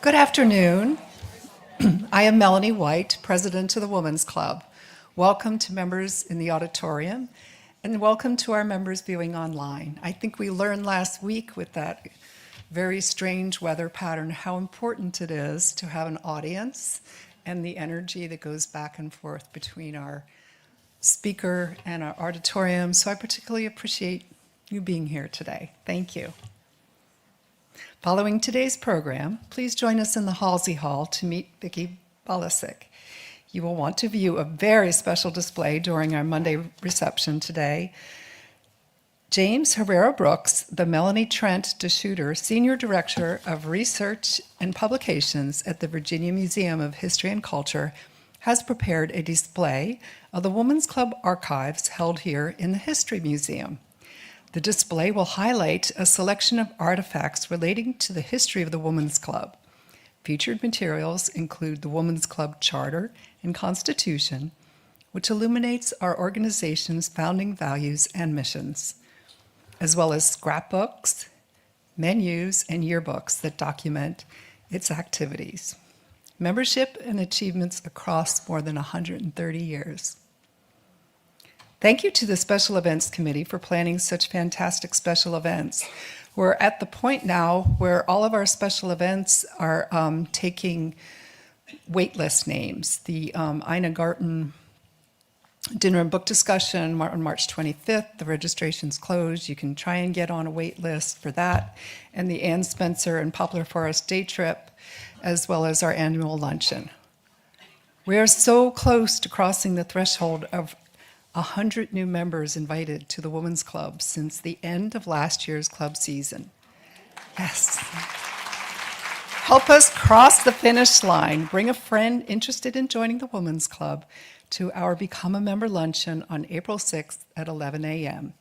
Good afternoon. I am Melanie White, President of the Women's Club. Welcome to members in the auditorium, and welcome to our members viewing online. I think we learned last week with that very strange weather pattern how important it is to have an audience and the energy that goes back and forth between our speaker and our auditorium. So I particularly appreciate you being here today. Thank you. Following today's program, please join us in the Halsey Hall to meet Vicki Valosik. You will want to view a very special display during our Monday reception today. James Herrera Brooks, the Melanie Trent DeShooter Senior Director of Research and Publications at the Virginia Museum of History and Culture, has prepared a display of the Women's Club archives held here in the History Museum. The display will highlight a selection of artifacts relating to the history of the Women's Club. Featured materials include the Women's Club Charter and Constitution, which illuminates our organization's founding values and missions, as well as scrapbooks, menus, and yearbooks that document its activities, membership, and achievements across more than 130 years. Thank you to the Special Events Committee for planning such fantastic special events. We're at the point now where all of our special events are taking waitlist names. The Ina Garten dinner and book discussion on March 25th, the registration's closed. You can try and get on a wait list for that. And the Ann Spencer and Poplar Forest day trip, as well as our annual luncheon. We are so close to crossing the threshold of 100 new members invited to the Women's Club since the end of last year's club season. Yes. Help us cross the finish line. Bring a friend interested in joining the Women's Club to our Become a Member luncheon on April 6th at 11 a.m.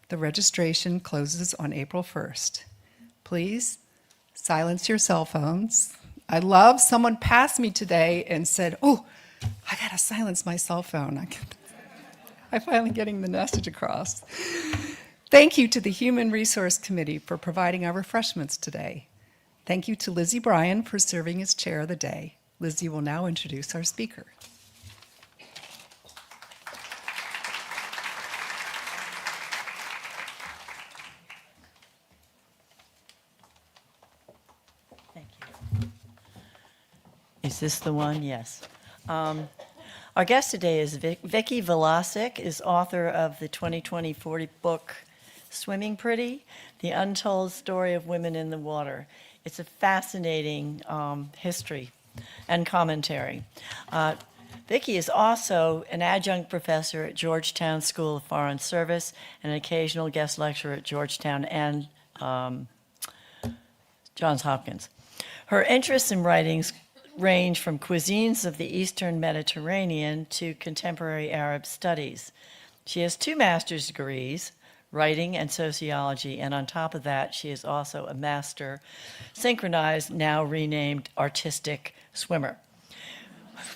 The registration closes on April 1st. Please silence your cell phones. I love someone passed me today and said, "Oh, I gotta silence my cell phone." I'm finally getting the message across. Thank you to the Human Resource Committee for providing our refreshments today. Thank you to Lizzie Bryan for serving as chair of the day. Lizzie will now introduce our speaker. Thank you. Is this the one? Yes. Our guest today is Vicki Valosik, is author of the 2020 book, Swimming Pretty, The Untold Story of Women in the Water. It's a fascinating history and commentary. Vicki is also an adjunct professor at Georgetown School of Foreign Service and an occasional guest lecturer at Georgetown and Johns Hopkins. Her interests in writings range from cuisines of the Eastern Mediterranean to contemporary Arab studies. She has 2 master's degrees, writing and sociology, and on top of that, she is also a master synchronized, now renamed artistic swimmer.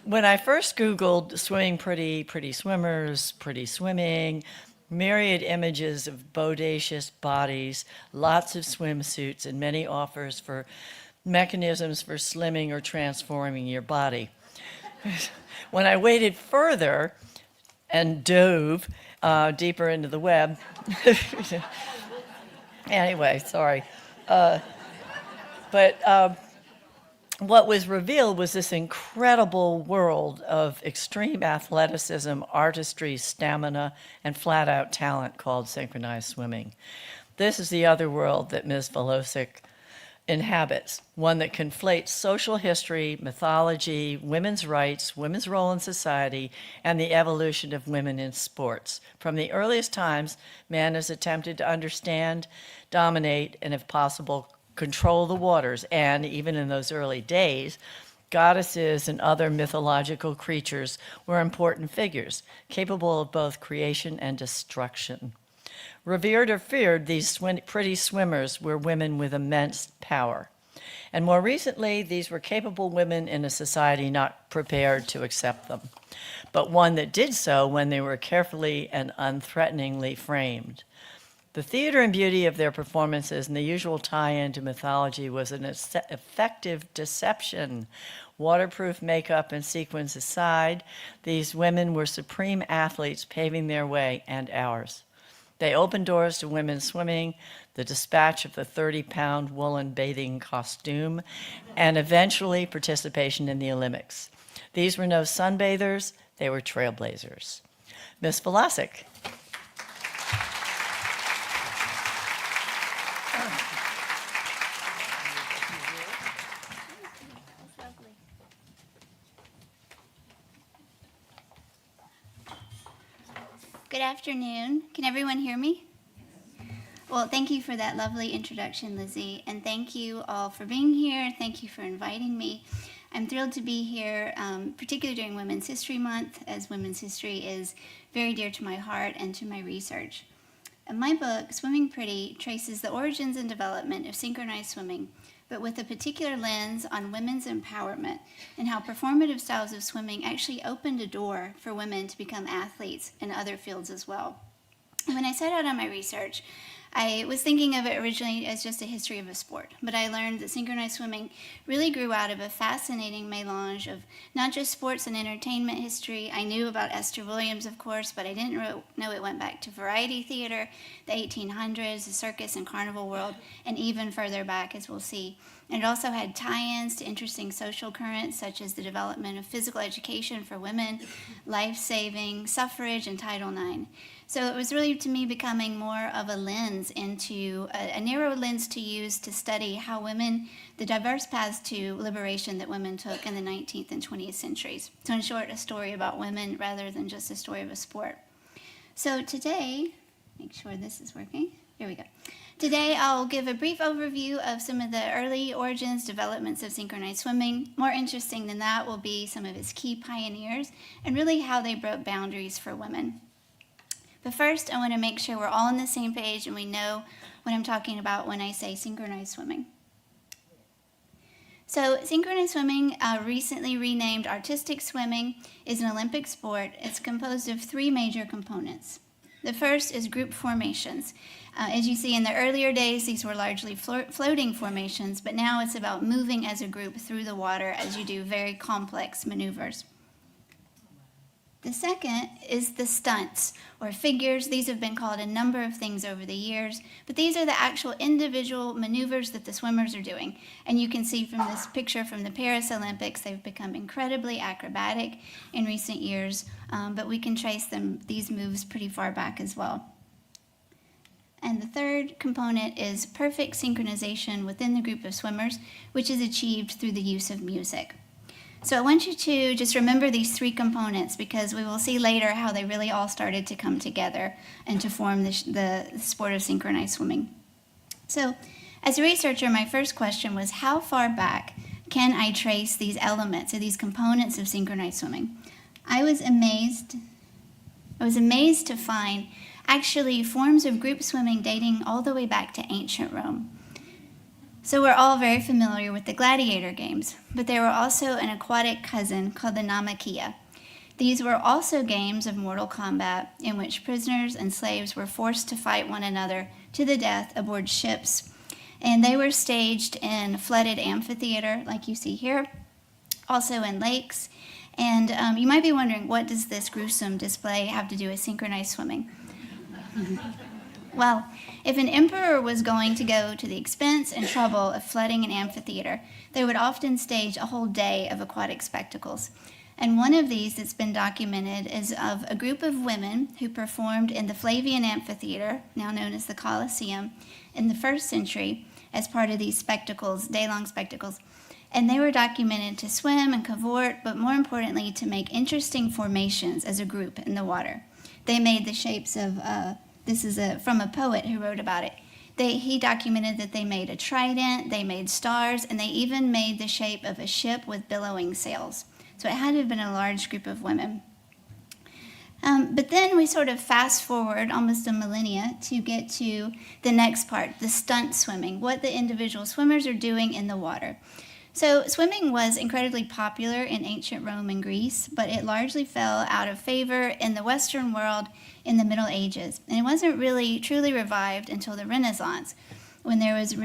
When I first Googled swimming pretty, pretty swimmers, pretty swimming, myriad images of bodacious bodies, lots of swimsuits, and many offers for mechanisms for slimming or transforming your body. When I waded further and dove deeper into the web, anyway, sorry. But what was revealed was this incredible world of extreme athleticism, artistry, stamina, and flat-out talent called synchronized swimming. This is the other world that Ms. Valosik inhabits, one that conflates social history, mythology, women's rights, women's role in society, and the evolution of women in sports. From the earliest times, man has attempted to understand, dominate, and if possible, control the waters, and even in those early days, goddesses and other mythological creatures were important figures, capable of both creation and destruction. Revered or feared, these pretty swimmers were women with immense power. And more recently, these were capable women in a society not prepared to accept them, but one that did so when they were carefully and unthreateningly framed. The theater and beauty of their performances and the usual tie-in to mythology was an effective deception. Waterproof makeup and sequins aside, these women were supreme athletes paving their way and ours. They opened doors to women's swimming, the dispatch of the 30-pound woolen bathing costume, and eventually participation in the Olympics. These were no sunbathers, they were trailblazers. Miss Valosik. Good afternoon. Can everyone hear me? Well, thank you for that lovely introduction, Lizzie, and thank you all for being here. Thank you for inviting me. I'm thrilled to be here, particularly during Women's History Month, as women's history is very dear to my heart and to my research. My book, Swimming Pretty, traces the origins and development of synchronized swimming, but with a particular lens on women's empowerment and how performative styles of swimming actually opened a door for women to become athletes in other fields as well. When I set out on my research, I was thinking of it originally as just a history of a sport, but I learned that synchronized swimming really grew out of a fascinating melange of not just sports and entertainment history. I knew about Esther Williams, of course, but I didn't know it went back to variety theater, the 1800s, the circus and carnival world, and even further back, as we'll see. And it also had tie-ins to interesting social currents, such as the development of physical education for women, life-saving, suffrage, and Title IX. So it was really, to me, becoming more of a lens into a narrow lens to use to study how women, the diverse paths to liberation that women took in the 19th and 20th centuries. So in short, a story about women rather than just a story of a sport. So today, make sure this is working. Here we go. Today, I'll give a brief overview of some of the early origins, developments of synchronized swimming. More interesting than that will be some of its key pioneers and really how they broke boundaries for women. But first, I want to make sure we're all on the same page and we know what I'm talking about when I say synchronized swimming. So synchronized swimming, recently renamed artistic swimming, is an Olympic sport. It's composed of three major components. The first is group formations. As you see, in the earlier days, these were largely floating formations, but now it's about moving as a group through the water as you do very complex maneuvers. The second is the stunts, or figures. These have been called a number of things over the years, but these are the actual individual maneuvers that the swimmers are doing. And you can see from this picture from the Paris Olympics, they've become incredibly acrobatic in recent years, but we can trace these moves pretty far back as well. And the third component is perfect synchronization within the group of swimmers, which is achieved through the use of music. So I want you to just remember these three components because we will see later how they really all started to come together and to form the sport of synchronized swimming. So as a researcher, my first question was, how far back can I trace these elements or these components of synchronized swimming? I was amazed to find actually forms of group swimming dating all the way back to ancient Rome. So we're all very familiar with the gladiator games, but there were also an aquatic cousin called the Naumachia. These were also games of mortal combat in which prisoners and slaves were forced to fight one another to the death aboard ships. And they were staged in flooded amphitheater, like you see here, also in lakes. And you might be wondering, what does this gruesome display have to do with synchronized swimming? Well, if an emperor was going to go to the expense and trouble of flooding an amphitheater, they would often stage a whole day of aquatic spectacles. And one of these that's been documented is of a group of women who performed in the Flavian Amphitheater, now known as the Colosseum, in the 1st century as part of these spectacles, day-long spectacles. And they were documented to swim and cavort, but more importantly, to make interesting formations as a group in the water. They made the shapes of this is from a poet who wrote about it. He documented that they made a trident, they made stars, and they even made the shape of a ship with billowing sails. So it had to have been a large group of women. But then we sort of fast forward almost a millennia to get to the next part, the stunt swimming, what the individual swimmers are doing in the water. So swimming was incredibly popular in ancient Rome and Greece, but it largely fell out of favor in the Western world in the Middle Ages. And it wasn't really truly revived until the Renaissance, when there was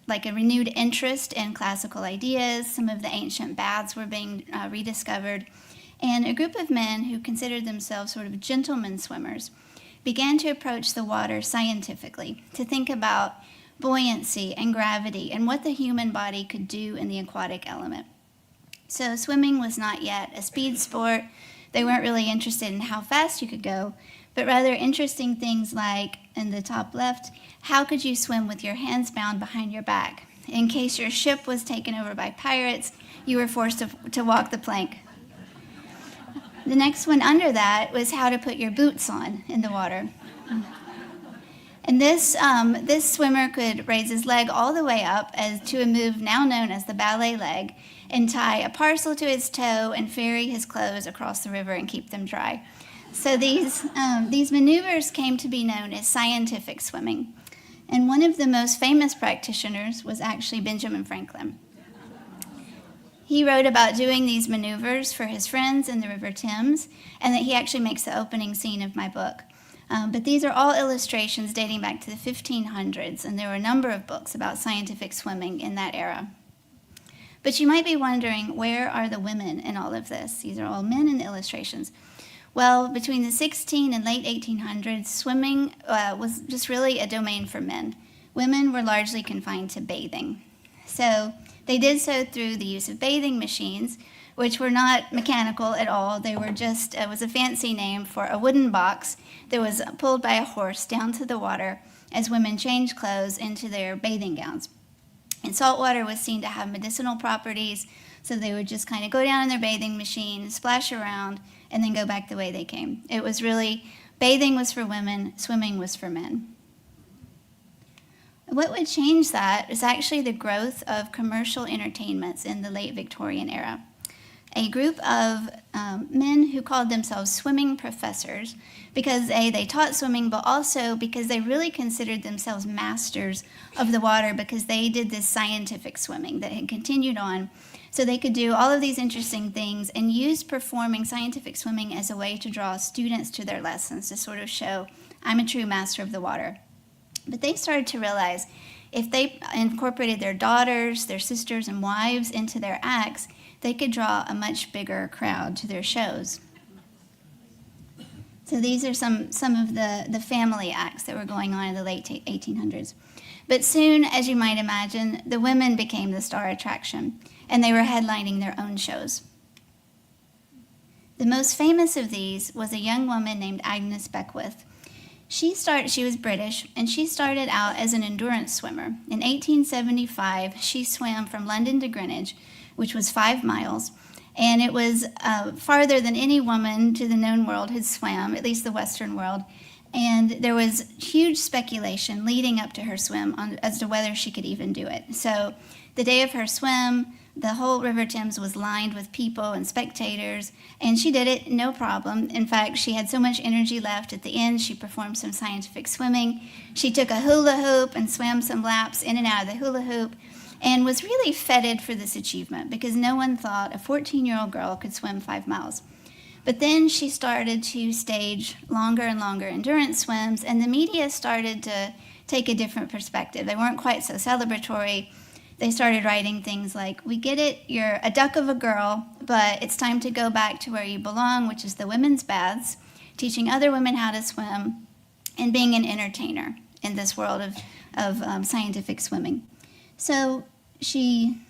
like a renewed interest in classical ideas. Some of the ancient baths were being rediscovered, and a group of men who considered themselves sort of gentlemen swimmers began to approach the water scientifically, to think about buoyancy and gravity and what the human body could do in the aquatic element. So swimming was not yet a speed sport. They weren't really interested in how fast you could go, but rather interesting things like, in the top left, how could you swim with your hands bound behind your back? In case your ship was taken over by pirates, you were forced to walk the plank. The next one under that was how to put your boots on in the water. And this swimmer could raise his leg all the way up to a move now known as the ballet leg, and tie a parcel to his toe and ferry his clothes across the river and keep them dry. So these maneuvers came to be known as scientific swimming. And one of the most famous practitioners was actually Benjamin Franklin. He wrote about doing these maneuvers for his friends in the River Thames, and that he actually makes the opening scene of my book. But these are all illustrations dating back to the 1500s, and there were a number of books about scientific swimming in that era. But you might be wondering, where are the women in all of this? These are all men in the illustrations. Well, between the 16 and late 1800s, swimming was just really a domain for men. Women were largely confined to bathing. So they did so through the use of bathing machines, which were not mechanical at all. They were just, it was a fancy name for a wooden box that was pulled by a horse down to the water as women changed clothes into their bathing gowns. And salt water was seen to have medicinal properties, so they would just kind of go down in their bathing machine, splash around, and then go back the way they came. It was really, bathing was for women, swimming was for men. What would change that is actually the growth of commercial entertainments in the late Victorian era. A group of men who called themselves swimming professors because they taught swimming, but also because they really considered themselves masters of the water, because they did this scientific swimming that had continued on. So they could do all of these interesting things and used performing scientific swimming as a way to draw students to their lessons, to sort of show, I'm a true master of the water. But they started to realize if they incorporated their daughters, their sisters, and wives into their acts, they could draw a much bigger crowd to their shows. So these are some of the family acts that were going on in the late 1800s. But soon, as you might imagine, the women became the star attraction, and they were headlining their own shows. The most famous of these was a young woman named Agnes Beckwith. She was British, and she started out as an endurance swimmer. In 1875, she swam from London to Greenwich, which was 5 miles, and it was farther than any woman to the known world had swam, at least the Western world. And there was huge speculation leading up to her swim as to whether she could even do it. So the day of her swim, the whole River Thames was lined with people and spectators, and she did it no problem. In fact, she had so much energy left at the end, she performed some scientific swimming. She took a hula hoop and swam some laps in and out of the hula hoop, and was really feted for this achievement because no one thought a 14-year-old girl could swim 5 miles. But then she started to stage longer and longer endurance swims, and the media started to take a different perspective. They weren't quite so celebratory. They started writing things like, we get it, you're a duck of a girl, but it's time to go back to where you belong, which is the women's baths, teaching other women how to swim, and being an entertainer in this world of scientific swimming. So she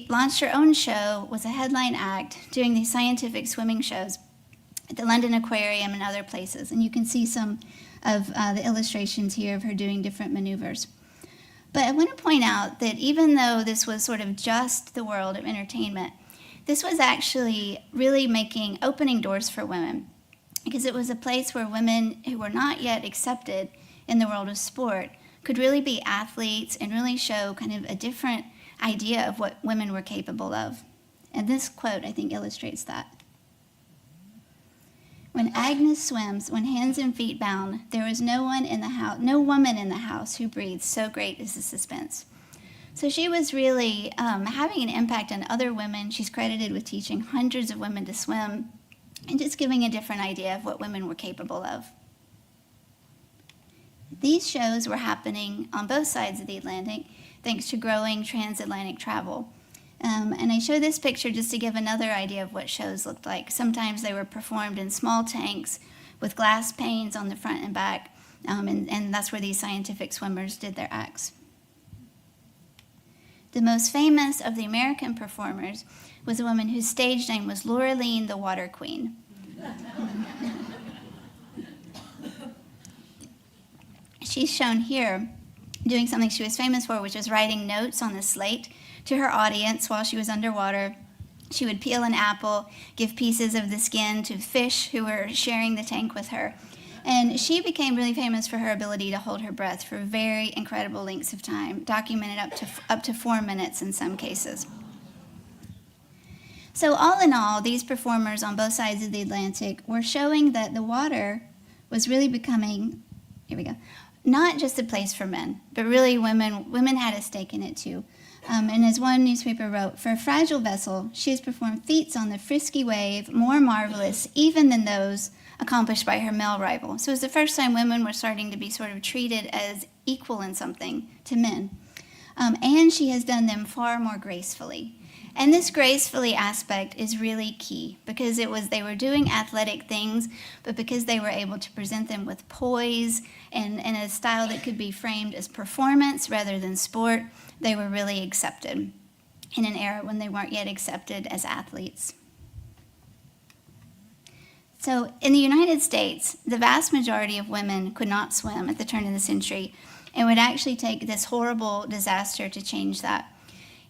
launched her own show, was a headline act, doing these scientific swimming shows at the London Aquarium and other places. And you can see some of the illustrations here of her doing different maneuvers. But I want to point out that even though this was sort of just the world of entertainment, this was actually really opening doors for women, because it was a place where women who were not yet accepted in the world of sport could really be athletes and really show kind of a different idea of what women were capable of. And this quote, I think, illustrates that. When Agnes swims, when hands and feet bound, there is no woman in the house who breathes so great as the suspense. So she was really having an impact on other women. She's credited with teaching hundreds of women to swim and just giving a different idea of what women were capable of. These shows were happening on both sides of the Atlantic thanks to growing transatlantic travel. And I show this picture just to give another idea of what shows looked like. Sometimes they were performed in small tanks with glass panes on the front and back, and that's where these scientific swimmers did their acts. The most famous of the American performers was a woman whose stage name was Lurline the Water Queen. She's shown here doing something she was famous for, which was writing notes on the slate to her audience while she was underwater. She would peel an apple, give pieces of the skin to fish who were sharing the tank with her. And she became really famous for her ability to hold her breath for very incredible lengths of time, documented up to 4 minutes in some cases. So all in all, these performers on both sides of the Atlantic were showing that the water was really becoming, not just a place for men, but really women had a stake in it too. And as one newspaper wrote, for a fragile vessel, she has performed feats on the frisky wave more marvelous even than those accomplished by her male rival. So it was the first time women were starting to be sort of treated as equal in something to men. And she has done them far more gracefully. And this gracefully aspect is really key because they were doing athletic things, but because they were able to present them with poise and a style that could be framed as performance rather than sport, they were really accepted in an era when they weren't yet accepted as athletes. So in the United States, the vast majority of women could not swim at the turn of the century, and would actually take this horrible disaster to change that.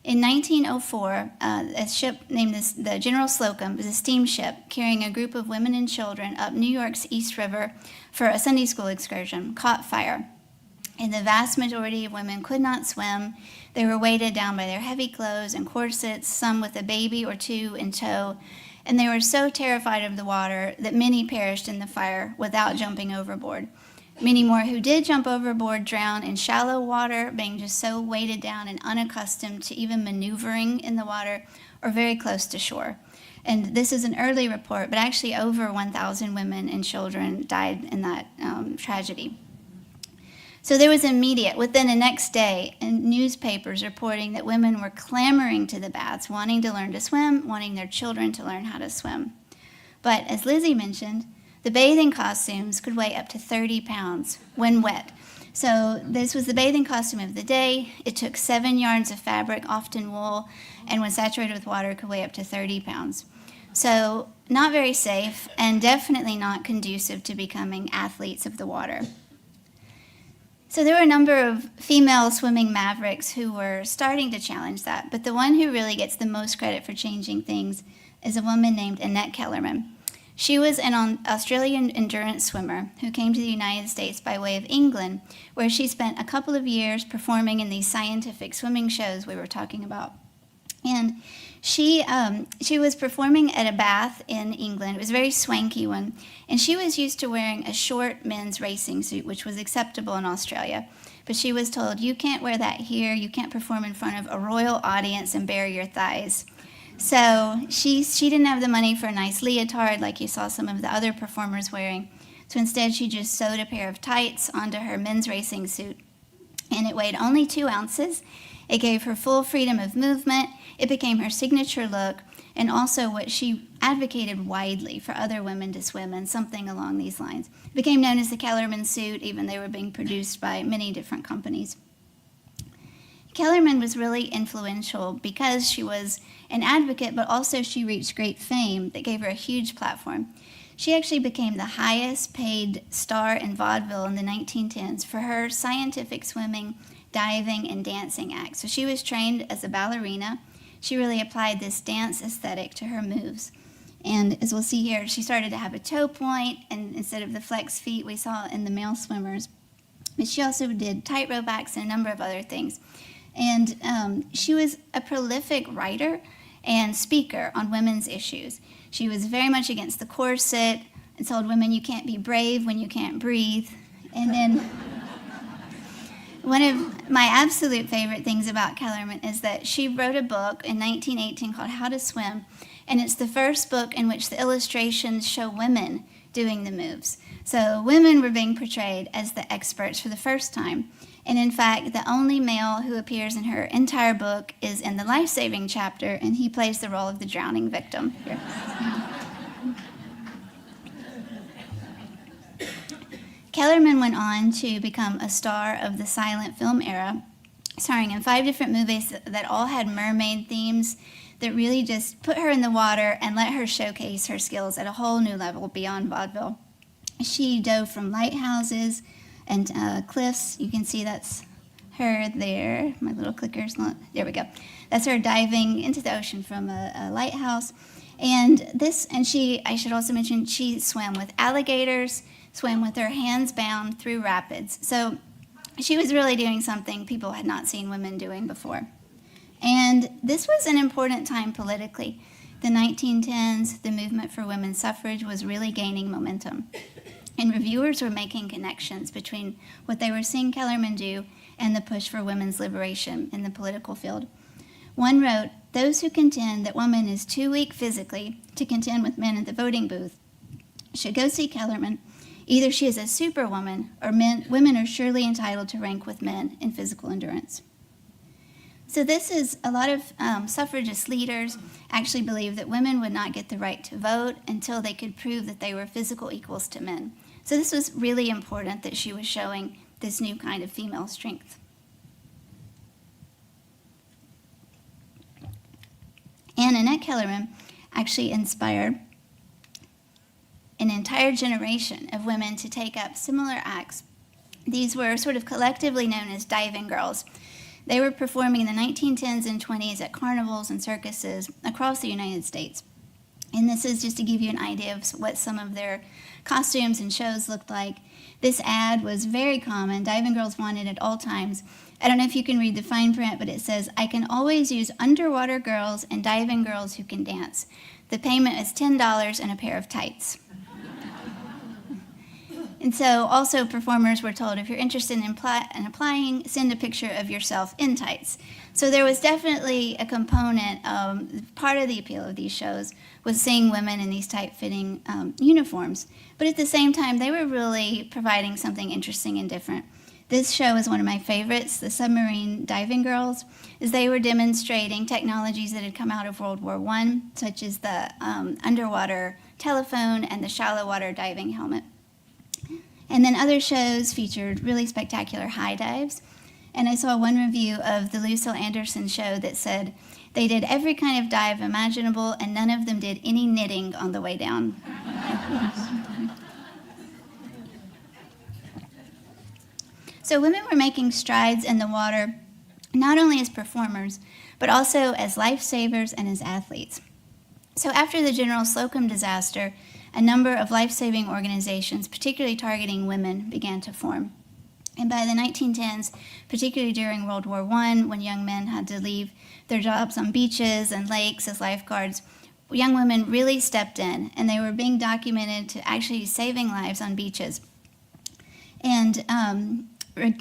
In 1904, a ship named the General Slocum was a steamship carrying a group of women and children up New York's East River for a Sunday school excursion, caught fire. And the vast majority of women could not swim. They were weighted down by their heavy clothes and corsets, some with a baby or two in tow. And they were so terrified of the water that many perished in the fire without jumping overboard. Many more who did jump overboard drowned in shallow water, being just so weighted down and unaccustomed to even maneuvering in the water or very close to shore. And this is an early report, but actually over 1,000 women and children died in that tragedy. So there was immediate, within the next day, newspapers reporting that women were clamoring to the baths, wanting to learn to swim, wanting their children to learn how to swim. But as Lizzie mentioned, the bathing costumes could weigh up to 30 pounds when wet. So this was the bathing costume of the day. It took 7 yards of fabric, often wool, and when saturated with water could weigh up to 30 pounds. So not very safe and definitely not conducive to becoming athletes of the water. So there were a number of female swimming mavericks who were starting to challenge that, but the one who really gets the most credit for changing things is a woman named Annette Kellerman. She was an Australian endurance swimmer who came to the United States by way of England, where she spent a couple of years performing in these scientific swimming shows we were talking about. And she was performing at a bath in England. It was a very swanky one. And she was used to wearing a short men's racing suit, which was acceptable in Australia. But she was told, you can't wear that here. You can't perform in front of a royal audience and bare your thighs. So she didn't have the money for a nice leotard like you saw some of the other performers wearing. So instead, she just sewed a pair of tights onto her men's racing suit. And it weighed only 2 ounces. It gave her full freedom of movement. It became her signature look, and also what she advocated widely for other women to swim in, something along these lines. It became known as the Kellerman suit, even they were being produced by many different companies. Kellerman was really influential because she was an advocate, but also she reached great fame that gave her a huge platform. She actually became the highest paid star in vaudeville in the 1910s for her scientific swimming, diving, and dancing acts. So she was trained as a ballerina. She really applied this dance aesthetic to her moves. And as we'll see here, she started to have a toe point, and instead of the flex feet we saw in the male swimmers. But she also did tightrope acts and a number of other things. And she was a prolific writer and speaker on women's issues. She was very much against the corset and told women you can't be brave when you can't breathe. And then One of my absolute favorite things about Kellerman is that she wrote a book in 1918 called How to Swim, and it's the first book in which the illustrations show women doing the moves. So women were being portrayed as the experts for the first time. And in fact, the only male who appears in her entire book is in the lifesaving chapter, and he plays the role of the drowning victim. Here. Kellerman went on to become a star of the silent film era, starring in 5 different movies that all had mermaid themes that really just put her in the water and let her showcase her skills at a whole new level beyond vaudeville. She dove from lighthouses and cliffs. You can see that's her there. My little clicker's not, there we go. That's her diving into the ocean from a lighthouse. I should also mention, she swam with alligators, swam with her hands bound through rapids. So she was really doing something people had not seen women doing before. And this was an important time politically. The 1910s, the movement for women's suffrage was really gaining momentum. And reviewers were making connections between what they were seeing Kellerman do and the push for women's liberation in the political field. One wrote, "Those who contend that woman is too weak physically to contend with men at the voting booth should go see Kellerman. Either she is a superwoman, or women are surely entitled to rank with men in physical endurance." So this is, a lot of suffragist leaders actually believed that women would not get the right to vote until they could prove that they were physical equals to men. So this was really important that she was showing this new kind of female strength. And Annette Kellerman actually inspired an entire generation of women to take up similar acts. These were sort of collectively known as diving girls. They were performing in the 1910s and 20s at carnivals and circuses across the United States. And this is just to give you an idea of what some of their costumes and shows looked like. This ad was very common. Diving girls wanted at all times. I don't know if you can read the fine print, but it says, "I can always use underwater girls and diving girls who can dance. The payment is $10 and a pair of tights." And so also performers were told, if you're interested in applying, send a picture of yourself in tights. So there was definitely a component, part of the appeal of these shows was seeing women in these tight-fitting uniforms. But at the same time, they were really providing something interesting and different. This show is one of my favorites, the Submarine Diving Girls, as they were demonstrating technologies that had come out of World War I, such as the underwater telephone and the shallow water diving helmet. And then other shows featured really spectacular high dives. And I saw one review of the Lucille Anderson show that said they did every kind of dive imaginable and none of them did any knitting on the way down. So women were making strides in the water, not only as performers, but also as lifesavers and as athletes. So after the General Slocum disaster, a number of life-saving organizations, particularly targeting women, began to form. And by the 1910s, particularly during World War I, when young men had to leave their jobs on beaches and lakes as lifeguards, young women really stepped in, and they were being documented to actually saving lives on beaches. And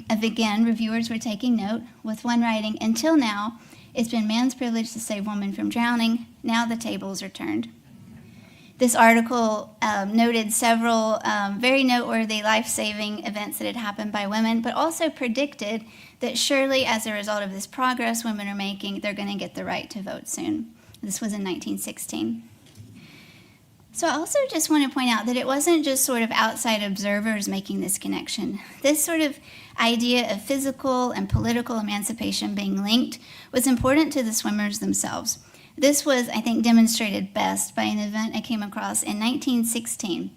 again, reviewers were taking note, with one writing, "Until now, it's been man's privilege to save women from drowning. Now the tables are turned." This article noted several very noteworthy life-saving events that had happened by women, but also predicted that surely as a result of this progress women are making, they're going to get the right to vote soon. This was in 1916. So I also just want to point out that it wasn't just sort of outside observers making this connection. This sort of idea of physical and political emancipation being linked was important to the swimmers themselves. This was, I think, demonstrated best by an event I came across in 1916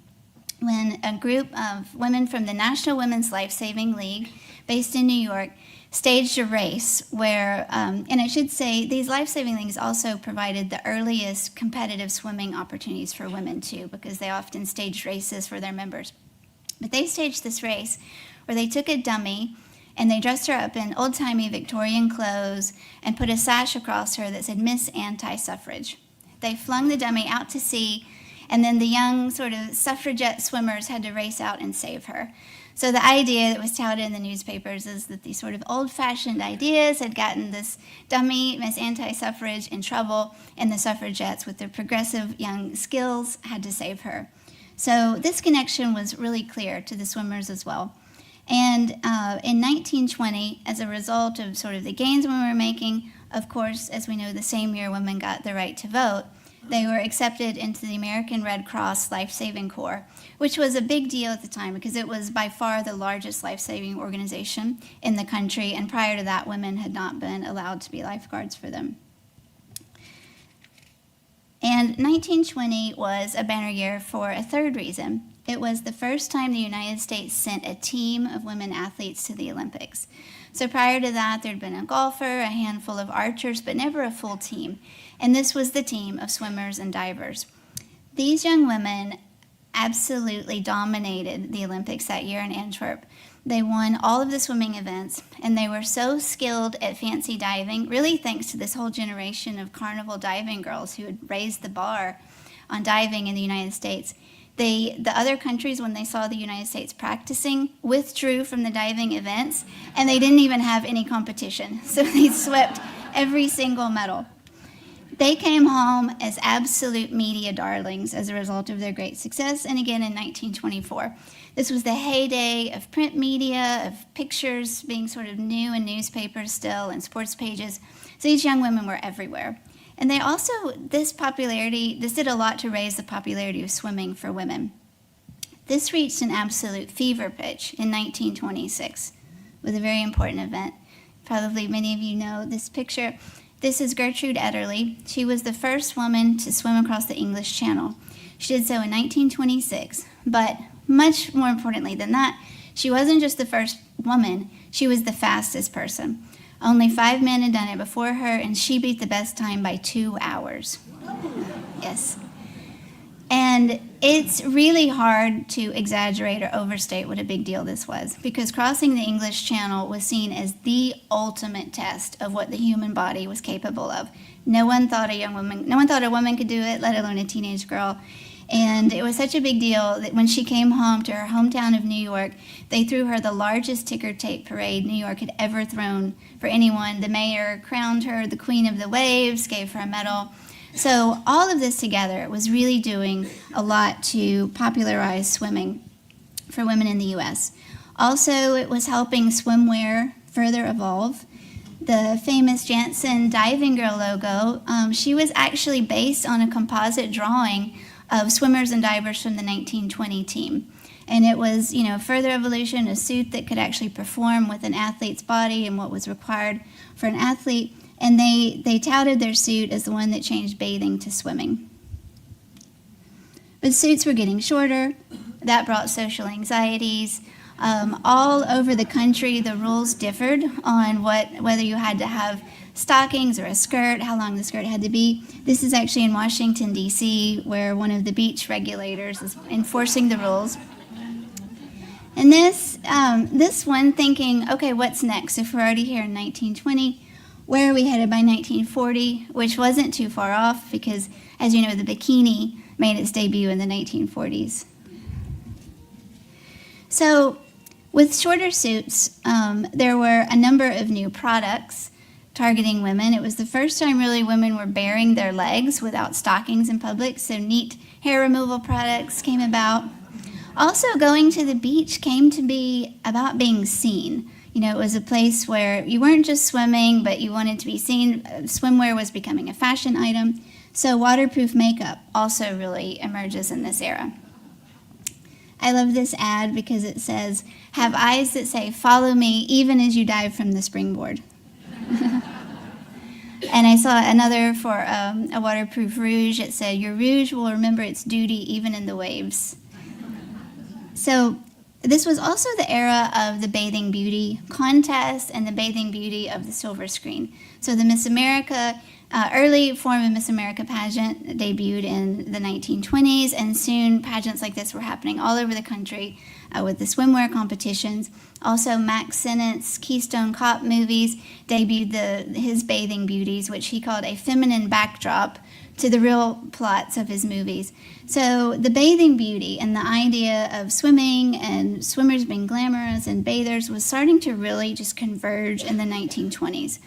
when a group of women from the National Women's Life-Saving League, based in New York, staged a race where, and I should say, these life-saving leagues also provided the earliest competitive swimming opportunities for women too, because they often staged races for their members. But they staged this race where they took a dummy and they dressed her up in old-timey Victorian clothes and put a sash across her that said Miss Anti-Suffrage. They flung the dummy out to sea, and then the young sort of suffragette swimmers had to race out and save her. So the idea that was touted in the newspapers is that these sort of old-fashioned ideas had gotten this dummy Miss Anti-Suffrage in trouble, and the suffragettes, with their progressive young skills, had to save her. So this connection was really clear to the swimmers as well. And in 1920, as a result of sort of the gains women were making, of course, as we know, the same year women got the right to vote, they were accepted into the American Red Cross Lifesaving Corps, which was a big deal at the time because it was by far the largest life-saving organization in the country, and prior to that, women had not been allowed to be lifeguards for them. And 1920 was a banner year for a third reason. It was the first time the United States sent a team of women athletes to the Olympics. So prior to that, there'd been a golfer, a handful of archers, but never a full team. And this was the team of swimmers and divers. These young women absolutely dominated the Olympics that year in Antwerp. They won all of the swimming events, and they were so skilled at fancy diving, really thanks to this whole generation of carnival diving girls who had raised the bar on diving in the United States. The other countries, when they saw the United States practicing, withdrew from the diving events, and they didn't even have any competition. So they swept every single medal. They came home as absolute media darlings as a result of their great success, and again in 1924. This was the heyday of print media, of pictures being sort of new in newspapers still, and sports pages. So these young women were everywhere. And they also, this did a lot to raise the popularity of swimming for women. This reached an absolute fever pitch in 1926 with a very important event. Probably many of you know this picture. This is Gertrude Ederle. She was the first woman to swim across the English Channel. She did so in 1926, but much more importantly than that, she wasn't just the first woman, she was the fastest person. Only 5 men had done it before her, and she beat the best time by 2 hours. Yes. And it's really hard to exaggerate or overstate what a big deal this was, because crossing the English Channel was seen as the ultimate test of what the human body was capable of. No one thought a woman could do it, let alone a teenage girl. And it was such a big deal that when she came home to her hometown of New York, they threw her the largest ticker tape parade New York had ever thrown for anyone. The mayor crowned her the Queen of the Waves, gave her a medal. So all of this together was really doing a lot to popularize swimming for women in the U.S. Also, it was helping swimwear further evolve. The famous Jantzen Diving Girl logo, she was actually based on a composite drawing of swimmers and divers from the 1920 team. And it was, further evolution, a suit that could actually perform with an athlete's body and what was required for an athlete. And they touted their suit as the one that changed bathing to swimming. But suits were getting shorter. That brought social anxieties. All over the country, the rules differed on whether you had to have stockings or a skirt, how long the skirt had to be. This is actually in Washington, D.C., where one of the beach regulators is enforcing the rules. And this one thinking, okay, what's next? If we're already here in 1920, where are we headed by 1940? Which wasn't too far off because, as you know, the bikini made its debut in the 1940s. So with shorter suits, there were a number of new products targeting women. It was the first time really women were baring their legs without stockings in public, so neat hair removal products came about. Also, going to the beach came to be about being seen. It was a place where you weren't just swimming, but you wanted to be seen. Swimwear was becoming a fashion item, so waterproof makeup also really emerges in this era. I love this ad because it says, "Have eyes that say, follow me, even as you dive from the springboard." And I saw another for a waterproof rouge. It said, "Your rouge will remember its duty even in the waves." So this was also the era of the bathing beauty contest and the bathing beauty of the silver screen. So the Miss America, early form of Miss America pageant debuted in the 1920s, and soon pageants like this were happening all over the country with the swimwear competitions. Also, Max Sennett's Keystone Cop movies debuted his bathing beauties, which he called a feminine backdrop to the real plots of his movies. So the bathing beauty and the idea of swimming and swimmers being glamorous and bathers was starting to really just converge in the 1920s.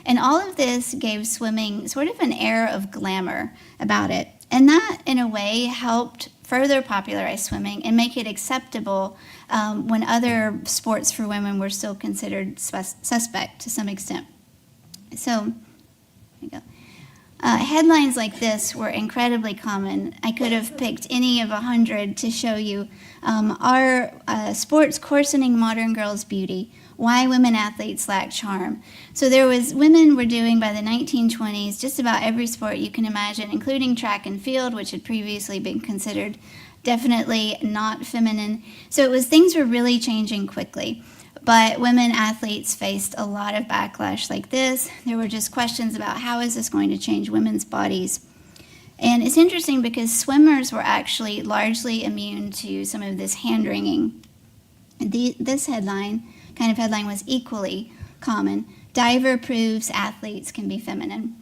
And all of this gave swimming sort of an air of glamour about it. And that, in a way, helped further popularize swimming and make it acceptable when other sports for women were still considered suspect to some extent. So, here we go. Headlines like this were incredibly common. I could have picked any of 100 to show you. Our sports coarsening modern girls' beauty, why women athletes lack charm. So women were doing by the 1920s just about every sport you can imagine, including track and field, which had previously been considered definitely not feminine. So things were really changing quickly. But women athletes faced a lot of backlash like this. There were just questions about how is this going to change women's bodies. And it's interesting because swimmers were actually largely immune to some of this hand-wringing. This headline was equally common. Diver proves athletes can be feminine.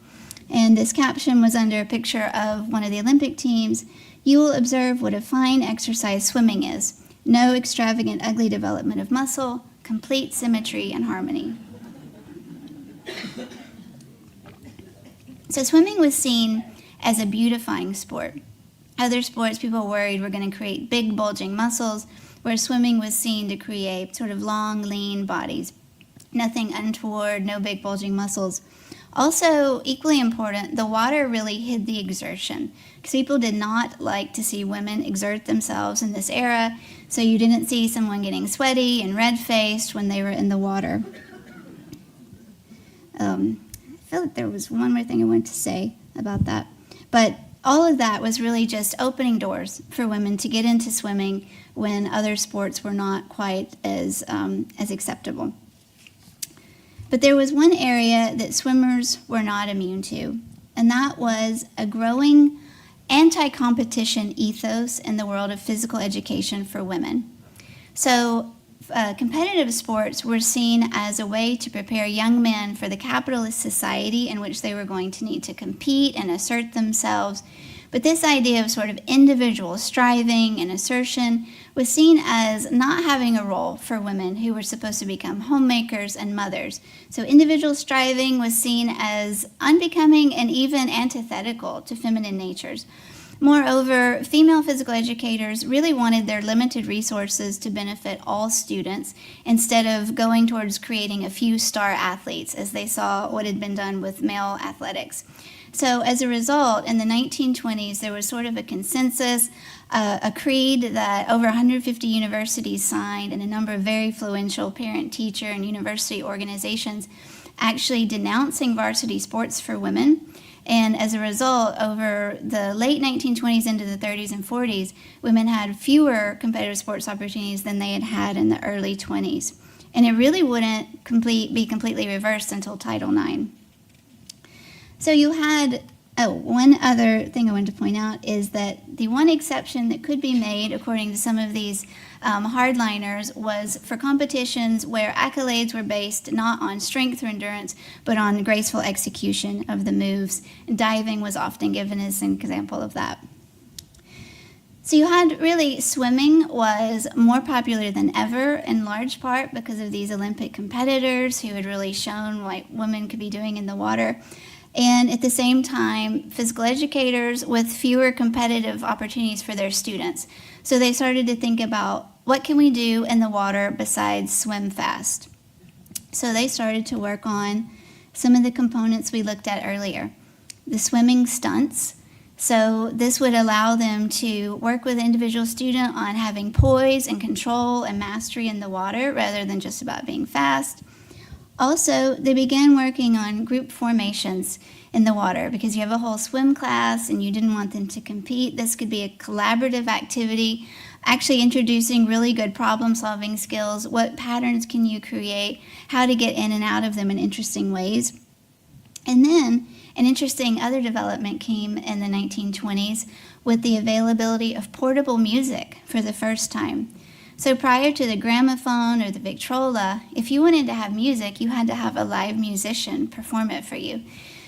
And this caption was under a picture of one of the Olympic teams. You will observe what a fine exercise swimming is. No extravagant, ugly development of muscle, complete symmetry and harmony. So swimming was seen as a beautifying sport. Other sports, people worried were going to create big bulging muscles, where swimming was seen to create sort of long, lean bodies. Nothing untoward, no big bulging muscles. Also, equally important, the water really hid the exertion, because people did not like to see women exert themselves in this era, so you didn't see someone getting sweaty and red-faced when they were in the water. I feel like there was one more thing I wanted to say about that. But all of that was really just opening doors for women to get into swimming when other sports were not quite as acceptable. But there was one area that swimmers were not immune to, and that was a growing anti-competition ethos in the world of physical education for women. So competitive sports were seen as a way to prepare young men for the capitalist society in which they were going to need to compete and assert themselves. But this idea of sort of individual striving and assertion was seen as not having a role for women who were supposed to become homemakers and mothers. So individual striving was seen as unbecoming and even antithetical to feminine natures. Moreover, female physical educators really wanted their limited resources to benefit all students instead of going towards creating a few star athletes, as they saw what had been done with male athletics. So as a result, in the 1920s, there was sort of a consensus, a creed that over 150 universities signed, and a number of very influential parent, teacher, and university organizations actually denouncing varsity sports for women. And as a result, over the late 1920s into the 30s and 40s, women had fewer competitive sports opportunities than they had had in the early 20s. And it really wouldn't be completely reversed until Title IX. So you had, one other thing I wanted to point out is that the one exception that could be made, according to some of these hardliners, was for competitions where accolades were based not on strength or endurance, but on graceful execution of the moves. Diving was often given as an example of that. So you had really, swimming was more popular than ever, in large part because of these Olympic competitors who had really shown what women could be doing in the water. And at the same time, physical educators with fewer competitive opportunities for their students. So they started to think about, what can we do in the water besides swim fast? So they started to work on some of the components we looked at earlier. The swimming stunts. So this would allow them to work with an individual student on having poise and control and mastery in the water rather than just about being fast. Also, they began working on group formations in the water because you have a whole swim class and you didn't want them to compete. This could be a collaborative activity, actually introducing really good problem-solving skills. What patterns can you create? How to get in and out of them in interesting ways. And then an interesting other development came in the 1920s with the availability of portable music for the first time. So prior to the gramophone or the Victrola, if you wanted to have music, you had to have a live musician perform it for you.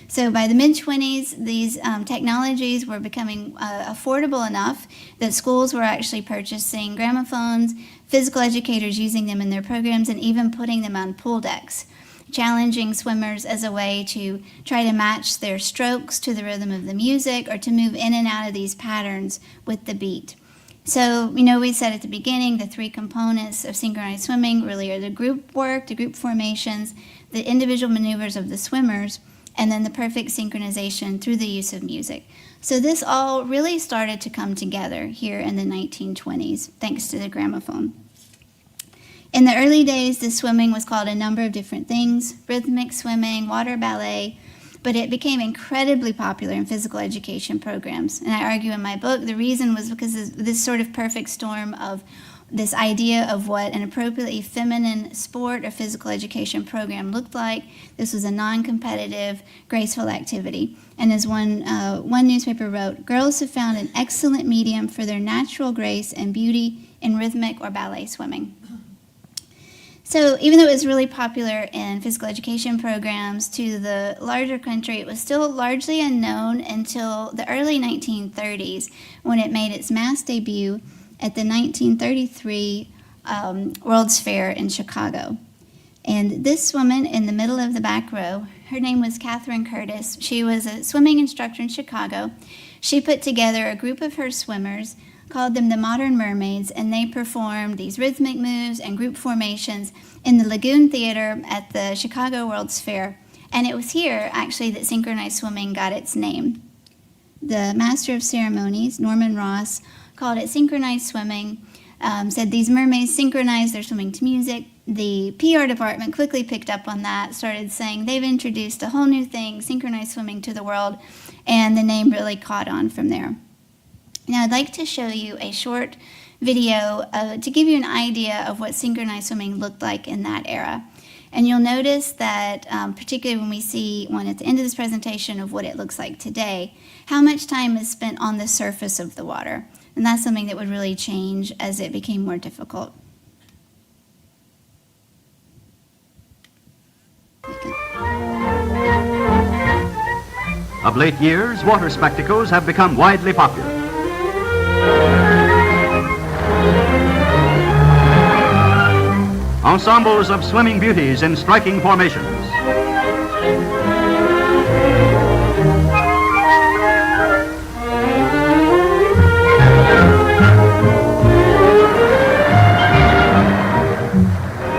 So by the mid-20s, these technologies were becoming affordable enough that schools were actually purchasing gramophones, physical educators using them in their programs, and even putting them on pool decks, challenging swimmers as a way to try to match their strokes to the rhythm of the music or to move in and out of these patterns with the beat. So, we said at the beginning, the three components of synchronized swimming really are the group work, the group formations, the individual maneuvers of the swimmers, and then the perfect synchronization through the use of music. So this all really started to come together here in the 1920s, thanks to the gramophone. In the early days, the swimming was called a number of different things: rhythmic swimming, water ballet, but it became incredibly popular in physical education programs. And I argue in my book, the reason was because of this sort of perfect storm of this idea of what an appropriately feminine sport or physical education program looked like. This was a non-competitive, graceful activity. And as one newspaper wrote, girls have found an excellent medium for their natural grace and beauty in rhythmic or ballet swimming. So even though it was really popular in physical education programs to the larger country, it was still largely unknown until the early 1930s when it made its mass debut at the 1933 World's Fair in Chicago. And this woman in the middle of the back row, her name was Catherine Curtis. She was a swimming instructor in Chicago. She put together a group of her swimmers, called them the Modern Mermaids, and they performed these rhythmic moves and group formations in the Lagoon Theater at the Chicago World's Fair. And it was here, actually, that synchronized swimming got its name. The Master of Ceremonies, Norman Ross, called it synchronized swimming, said these mermaids synchronized their swimming to music. The PR department quickly picked up on that, started saying they've introduced a whole new thing, synchronized swimming, to the world, and the name really caught on from there. Now I'd like to show you a short video to give you an idea of what synchronized swimming looked like in that era. And you'll notice that, particularly when we see one at the end of this presentation of what it looks like today, how much time is spent on the surface of the water. And that's something that would really change as it became more difficult. Of late years, water spectacles have become widely popular. Ensembles of swimming beauties in striking formations.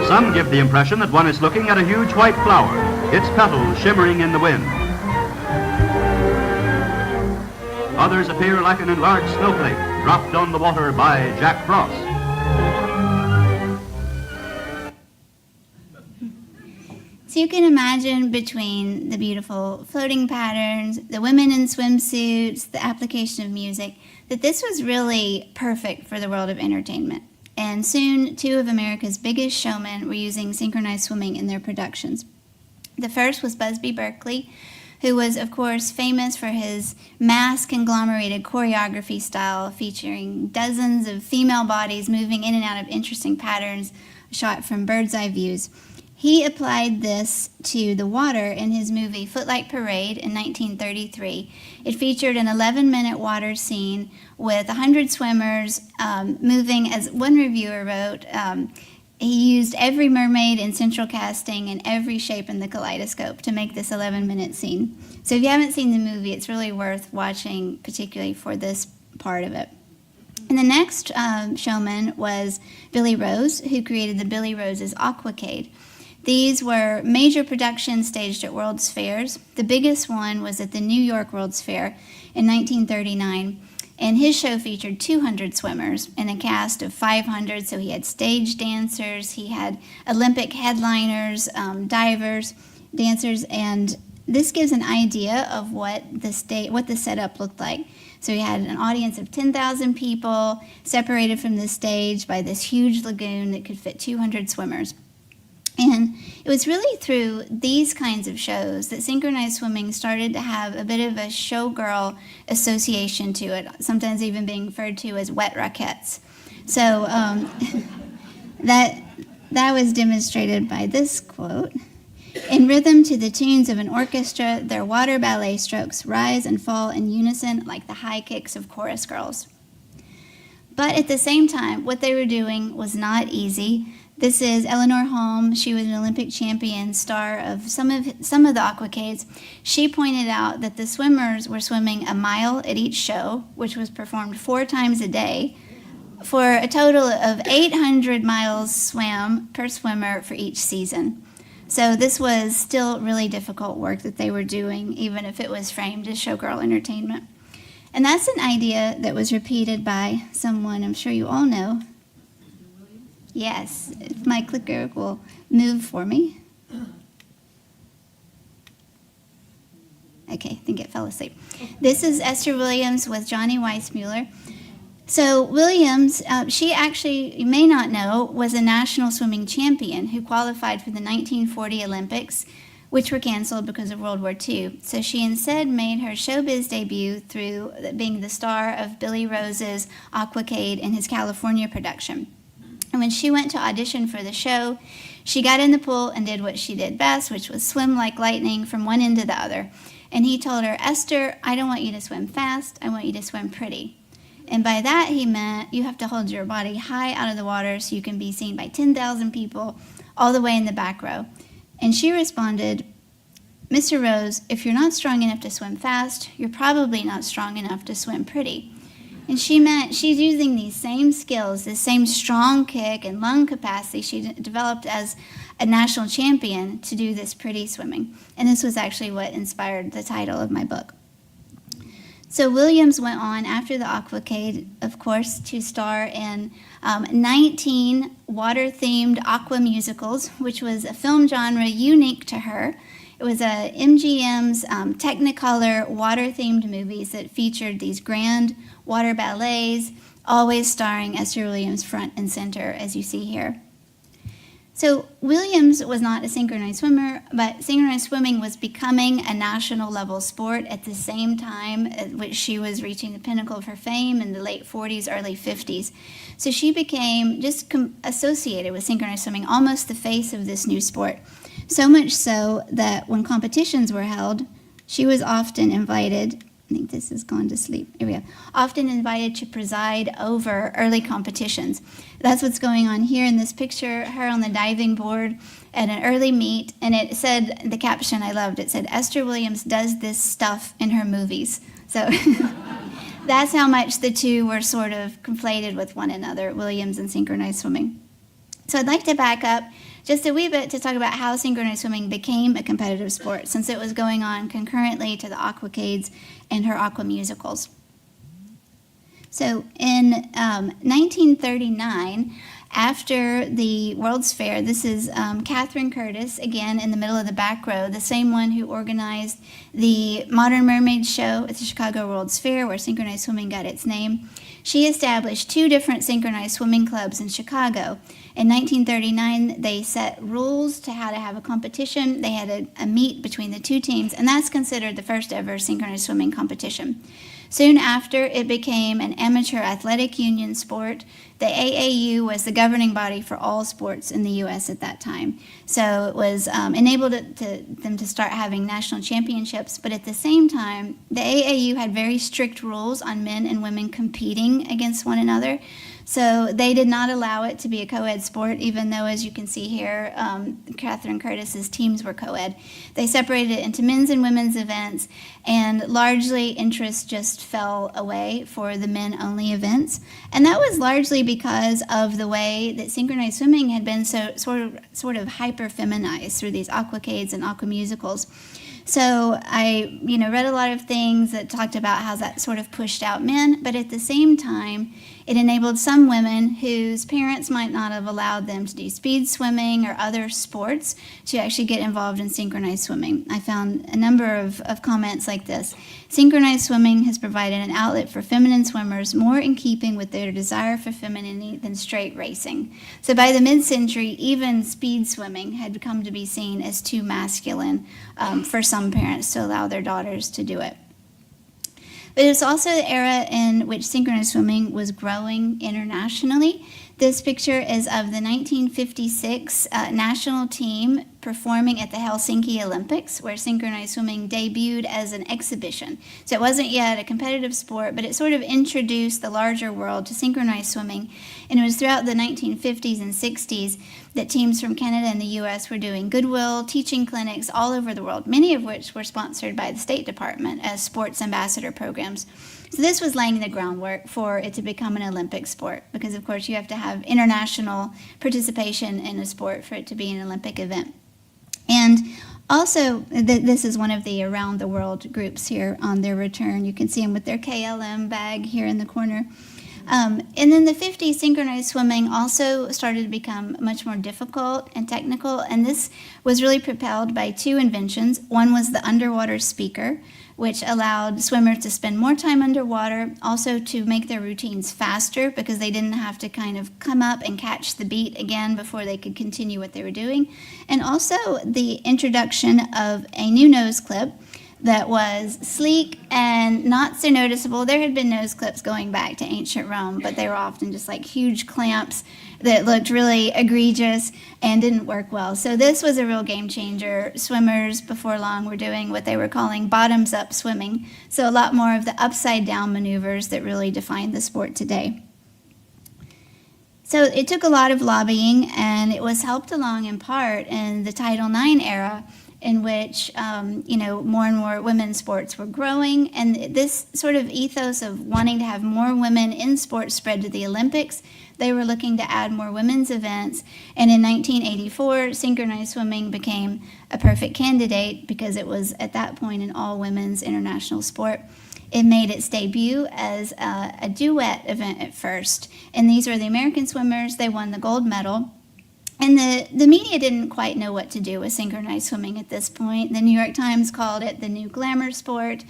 Some give the impression that one is looking at a huge white flower, its petals shimmering in the wind. Others appear like an enlarged snowflake dropped on the water by Jack Frost. So you can imagine, between the beautiful floating patterns, the women in swimsuits, the application of music, that this was really perfect for the world of entertainment. And soon, two of America's biggest showmen were using synchronized swimming in their productions. The first was Busby Berkeley, who was, of course, famous for his mass conglomerated choreography style featuring dozens of female bodies moving in and out of interesting patterns shot from bird's eye views. He applied this to the water in his movie Footlight Parade in 1933. It featured an 11-minute water scene with 100 swimmers moving, as one reviewer wrote. He used every mermaid in central casting and every shape in the kaleidoscope to make this 11-minute scene. So if you haven't seen the movie, it's really worth watching, particularly for this part of it. And the next showman was Billy Rose, who created the Billy Rose's Aquacade. These were major productions staged at World's Fairs. The biggest one was at the New York World's Fair in 1939. And his show featured 200 swimmers and a cast of 500. So he had stage dancers, he had Olympic headliners, divers, dancers, and this gives an idea of what the setup looked like. So he had an audience of 10,000 people separated from the stage by this huge lagoon that could fit 200 swimmers. And it was really through these kinds of shows that synchronized swimming started to have a bit of a showgirl association to it, sometimes even being referred to as wet raquettes. So that was demonstrated by this quote. In rhythm to the tunes of an orchestra, their water ballet strokes rise and fall in unison like the high kicks of chorus girls. But at the same time, what they were doing was not easy. This is Eleanor Holm. She was an Olympic champion, star of some of the aquacades. She pointed out that the swimmers were swimming a mile at each show, which was performed 4 times a day, for a total of 800 miles swam per swimmer for each season. So this was still really difficult work that they were doing, even if it was framed as showgirl entertainment. And that's an idea that was repeated by someone I'm sure you all know. Yes, if my clicker will move for me. Okay, I think it fell asleep. This is Esther Williams with Johnny Weissmuller. So Williams, she actually, you may not know, was a national swimming champion who qualified for the 1940 Olympics, which were canceled because of World War II. So she instead made her showbiz debut through being the star of Billy Rose's Aquacade in his California production. And when she went to audition for the show, she got in the pool and did what she did best, which was swim like lightning from one end to the other. And he told her, "Esther, I don't want you to swim fast, I want you to swim pretty." And by that he meant you have to hold your body high out of the water so you can be seen by 10,000 people all the way in the back row. And she responded, "Mr. Rose, if you're not strong enough to swim fast, you're probably not strong enough to swim pretty." And she meant she's using these same skills, this same strong kick and lung capacity she developed as a national champion to do this pretty swimming. And this was actually what inspired the title of my book. So Williams went on after the Aquacade, of course, to star in 19 water-themed aqua musicals, which was a film genre unique to her. It was MGM's Technicolor water-themed movies that featured these grand water ballets, always starring Esther Williams front and center, as you see here. So Williams was not a synchronized swimmer, but synchronized swimming was becoming a national level sport at the same time at which she was reaching the pinnacle of her fame in the late 40s, early 50s. So she became just associated with synchronized swimming, almost the face of this new sport. So much so that when competitions were held, she was often invited, I think this has gone to sleep, here we go, often invited to preside over early competitions. That's what's going on here in this picture, her on the diving board at an early meet, and it said, the caption I loved, it said, "Esther Williams does this stuff in her movies." So that's how much the two were sort of conflated with one another, Williams and synchronized swimming. So I'd like to back up just a wee bit to talk about how synchronized swimming became a competitive sport, since it was going on concurrently to the aquacades and her aqua musicals. So in 1939, after the World's Fair, this is Catherine Curtis, again in the middle of the back row, the same one who organized the Modern Mermaid show at the Chicago World's Fair, where synchronized swimming got its name. She established 2 different synchronized swimming clubs in Chicago. In 1939, they set rules to how to have a competition. They had a meet between the 2 teams, and that's considered the first ever synchronized swimming competition. Soon after, it became an amateur athletic union sport. The AAU was the governing body for all sports in the U.S. at that time. So it was enabled them to start having national championships, but at the same time, the AAU had very strict rules on men and women competing against one another. So they did not allow it to be a co-ed sport, even though, as you can see here, Catherine Curtis's teams were co-ed. They separated it into men's and women's events, and largely interest just fell away for the men-only events. And that was largely because of the way that synchronized swimming had been so sort of hyper-feminized through these aquacades and aqua musicals. So I read a lot of things that talked about how that sort of pushed out men, but at the same time, it enabled some women whose parents might not have allowed them to do speed swimming or other sports to actually get involved in synchronized swimming. I found a number of comments like this. Synchronized swimming has provided an outlet for feminine swimmers more in keeping with their desire for femininity than straight racing. So by the mid-century, even speed swimming had come to be seen as too masculine for some parents to allow their daughters to do it. But it's also the era in which synchronized swimming was growing internationally. This picture is of the 1956 national team performing at the Helsinki Olympics, where synchronized swimming debuted as an exhibition. So it wasn't yet a competitive sport, but it sort of introduced the larger world to synchronized swimming. And it was throughout the 1950s and 60s that teams from Canada and the U.S. were doing goodwill teaching clinics all over the world, many of which were sponsored by the State Department as sports ambassador programs. So this was laying the groundwork for it to become an Olympic sport, because of course you have to have international participation in a sport for it to be an Olympic event. And also, this is one of the around the world groups here on their return. You can see them with their KLM bag here in the corner. And in the 50s, synchronized swimming also started to become much more difficult and technical, and this was really propelled by two inventions. One was the underwater speaker, which allowed swimmers to spend more time underwater, also to make their routines faster because they didn't have to kind of come up and catch the beat again before they could continue what they were doing. And also the introduction of a new nose clip that was sleek and not so noticeable. There had been nose clips going back to ancient Rome, but they were often just like huge clamps that looked really egregious and didn't work well. So this was a real game changer. Swimmers before long were doing what they were calling bottoms up swimming. So a lot more of the upside down maneuvers that really define the sport today. So it took a lot of lobbying, and it was helped along in part in the Title IX era, in which more and more women's sports were growing, and this sort of ethos of wanting to have more women in sports spread to the Olympics. They were looking to add more women's events, and in 1984, synchronized swimming became a perfect candidate because it was at that point an all-women's international sport. It made its debut as a duet event at first, and these were the American swimmers. They won the gold medal. And the media didn't quite know what to do with synchronized swimming at this point. The New York Times called it the new glamour sport.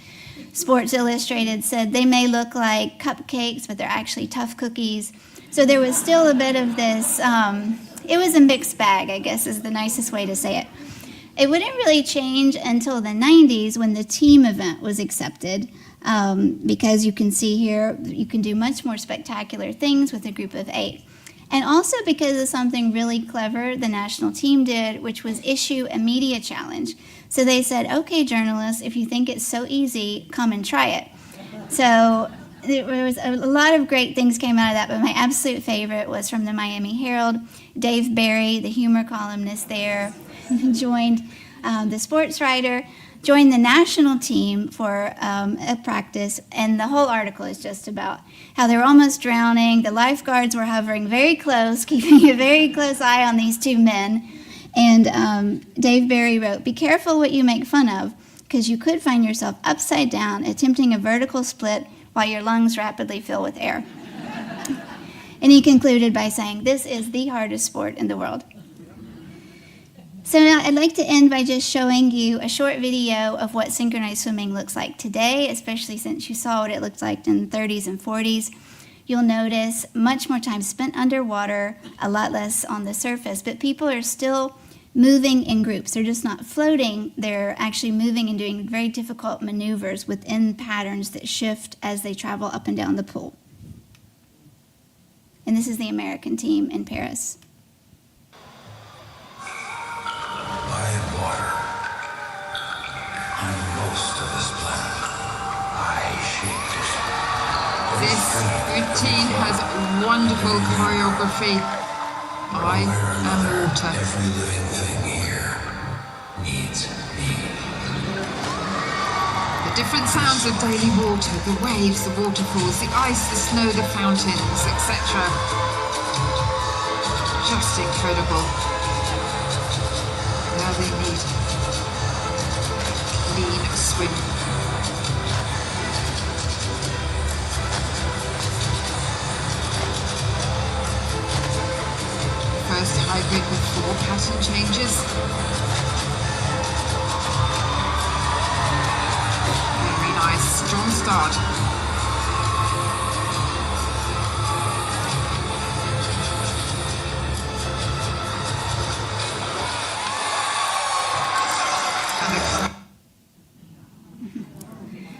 Sports Illustrated said they may look like cupcakes, but they're actually tough cookies. So there was still a bit of this, it was a mixed bag, I guess is the nicest way to say it. It wouldn't really change until the 90s when the team event was accepted, because you can see here, you can do much more spectacular things with a group of 8. And also because of something really clever the national team did, which was issue a media challenge. So they said, okay, journalists, if you think it's so easy, come and try it. So there was a lot of great things came out of that, but my absolute favorite was from the Miami Herald. Dave Barry, the humor columnist there, joined the sports writer, joined the national team for a practice, and the whole article is just about how they were almost drowning. The lifeguards were hovering very close, keeping a very close eye on these two men. And Dave Barry wrote, "Be careful what you make fun of, because you could find yourself upside down attempting a vertical split while your lungs rapidly fill with air." And he concluded by saying, "This is the hardest sport in the world." So now I'd like to end by just showing you a short video of what synchronized swimming looks like today, especially since you saw what it looked like in the 30s and 40s. You'll notice much more time spent underwater, a lot less on the surface, but people are still moving in groups. They're just not floating, they're actually moving and doing very difficult maneuvers within patterns that shift as they travel up and down the pool. And this is the American team in Paris. I am water. I'm most of this planet. I shape this. This routine has wonderful choreography. I am water. Every living thing here needs me. The different sounds of daily water, the waves, the waterfalls, the ice, the snow, the fountains, etc. Just incredible. Now they need clean swim. First hybrid with 4 pattern changes. Very nice, strong start.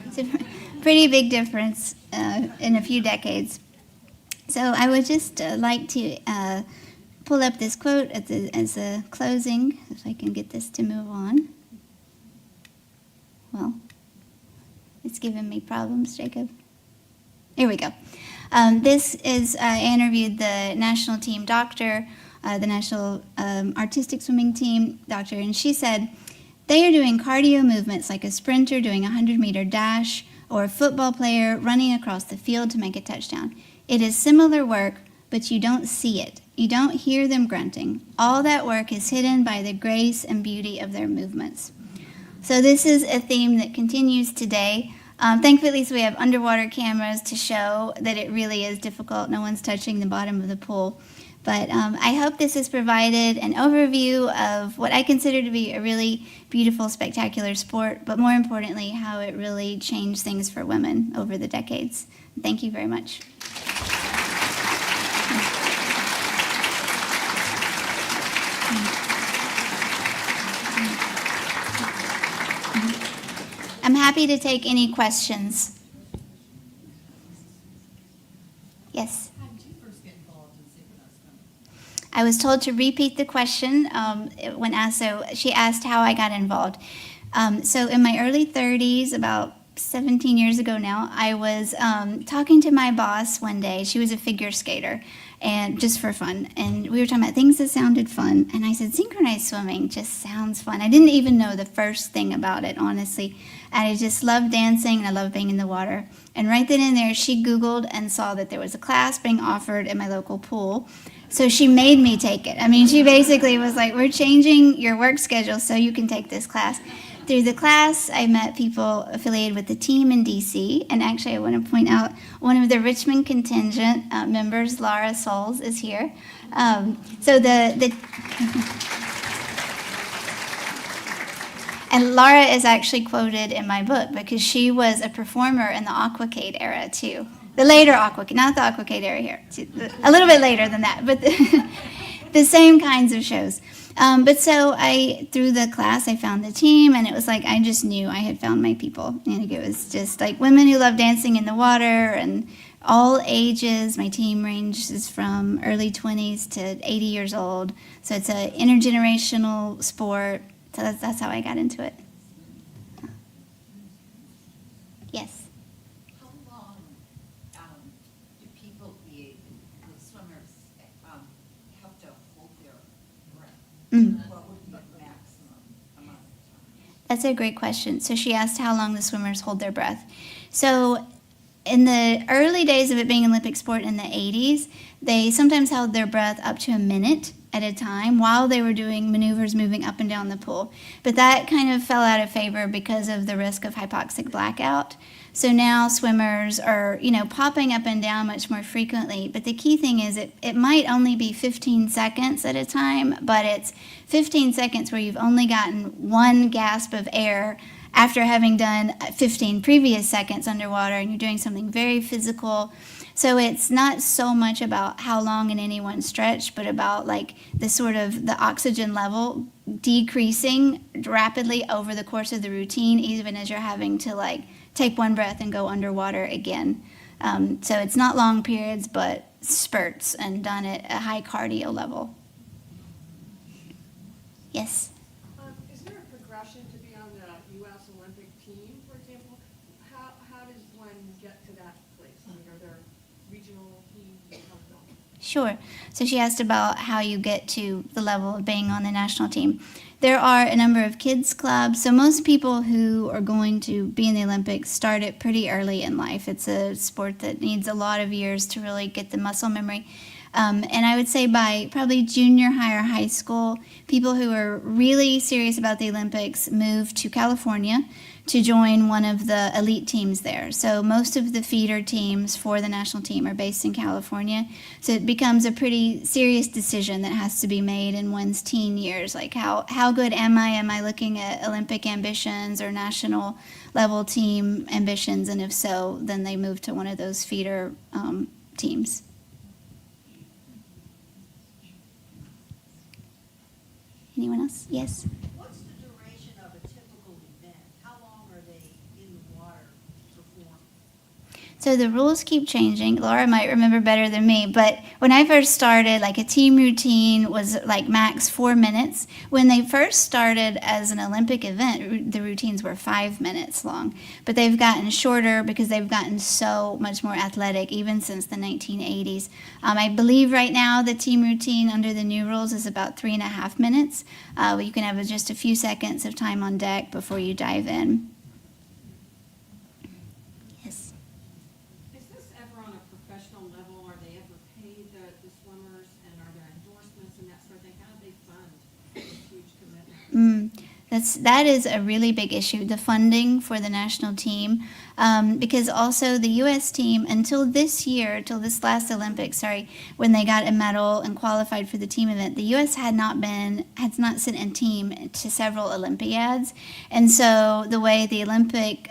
It's a pretty big difference in a few decades. So I would just like to pull up this quote as a closing, if I can get this to move on. Well, it's giving me problems, Jacob. Here we go. This is, I interviewed the national team doctor, the national artistic swimming team doctor, and she said, they are doing cardio movements like a sprinter doing a 100-meter dash or a football player running across the field to make a touchdown. It is similar work, but you don't see it. You don't hear them grunting. All that work is hidden by the grace and beauty of their movements. So this is a theme that continues today. Thankfully, at least we have underwater cameras to show that it really is difficult. No one's touching the bottom of the pool. But I hope this has provided an overview of what I consider to be a really beautiful, spectacular sport, but more importantly, how it really changed things for women over the decades. Thank you very much. I'm happy to take any questions. Yes? How did you first get involved in synchronized swimming? I was told to repeat the question when asked, so she asked how I got involved. So in my early 30s, about 17 years ago now, I was talking to my boss one day. She was a figure skater, and just for fun. And we were talking about things that sounded fun. And I said, synchronized swimming just sounds fun. I didn't even know the first thing about it, honestly. And I just loved dancing, and I loved being in the water. And right then and there, she Googled and saw that there was a class being offered at my local pool. So she made me take it. I mean, she basically was like, we're changing your work schedule so you can take this class. Through the class, I met people affiliated with the team in DC, and actually I want to point out one of the Richmond contingent members, Laura Souls, is here. And Laura is actually quoted in my book because she was a performer in the Aquacade era too. The later Aquacade, not the Aquacade era here, a little bit later than that, but the same kinds of shows. But so through the class, I found the team, and it was like I just knew I had found my people. And it was just like women who love dancing in the water and all ages. My team ranges from early 20s to 80 years old. So it's an intergenerational sport. So that's how I got into it. Yes. How long do people, the swimmers, have to hold their breath? What would be the maximum amount of time? That's a great question. So she asked how long the swimmers hold their breath. So in the early days of it being an Olympic sport in the 80s, they sometimes held their breath up to a minute at a time while they were doing maneuvers moving up and down the pool. But that kind of fell out of favor because of the risk of hypoxic blackout. So now swimmers are, popping up and down much more frequently. But the key thing is it might only be 15 seconds at a time, but it's 15 seconds where you've only gotten one gasp of air after having done 15 previous seconds underwater, and you're doing something very physical. So it's not so much about how long in any one stretch, but about like the oxygen level decreasing rapidly over the course of the routine, even as you're having to take one breath and go underwater again. So it's not long periods, but spurts and done at a high cardio level. Yes? Is there a progression to be on the U.S. Olympic team, for example? How does one get to that place? I mean, are there regional teams? Sure. So she asked about how you get to the level of being on the national team. There are a number of kids clubs. So most people who are going to be in the Olympics start it pretty early in life. It's a sport that needs a lot of years to really get the muscle memory. And I would say by probably junior high or high school, people who are really serious about the Olympics move to California to join one of the elite teams there. So most of the feeder teams for the national team are based in California. So it becomes a pretty serious decision that has to be made in one's teen years. Like how good am I? Am I looking at Olympic ambitions or national level team ambitions? And if so, then they move to one of those feeder teams. Anyone else? Yes? What's the duration of a typical event? How long are they in the water to perform? So the rules keep changing. Laura might remember better than me, but when I first started, like a team routine was like max 4 minutes. When they first started as an Olympic event, the routines were 5 minutes long. But they've gotten shorter because they've gotten so much more athletic, even since the 1980s. I believe right now the team routine under the new rules is about 3.5 minutes. You can have just a few seconds of time on deck before you dive in. Yes. Is this ever on a professional level? Are they ever paid, the swimmers, and are there endorsements and that sort of thing? How do they fund this huge commitment? That is a really big issue, the funding for the national team, because also the U.S. team, until this year, till this last Olympics, when they got a medal and qualified for the team event, the U.S. had not sent a team to several Olympiads, and so the way the Olympic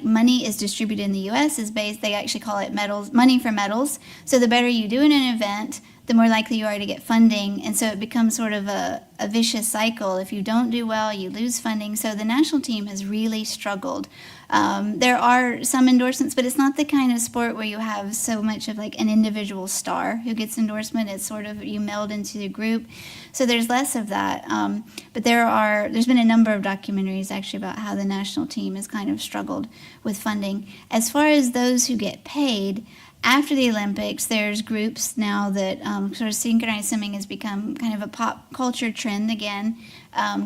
money is distributed in the U.S. is based, they actually call it money for medals. So the better you do in an event, the more likely you are to get funding. And so it becomes sort of a vicious cycle. If you don't do well, you lose funding. So the national team has really struggled. There are some endorsements, but it's not the kind of sport where you have so much of like an individual star who gets endorsement. It's sort of you meld into the group. So there's less of that. But there's been a number of documentaries actually about how the national team has kind of struggled with funding. As far as those who get paid, after the Olympics, there's groups now that sort of synchronized swimming has become kind of a pop culture trend again.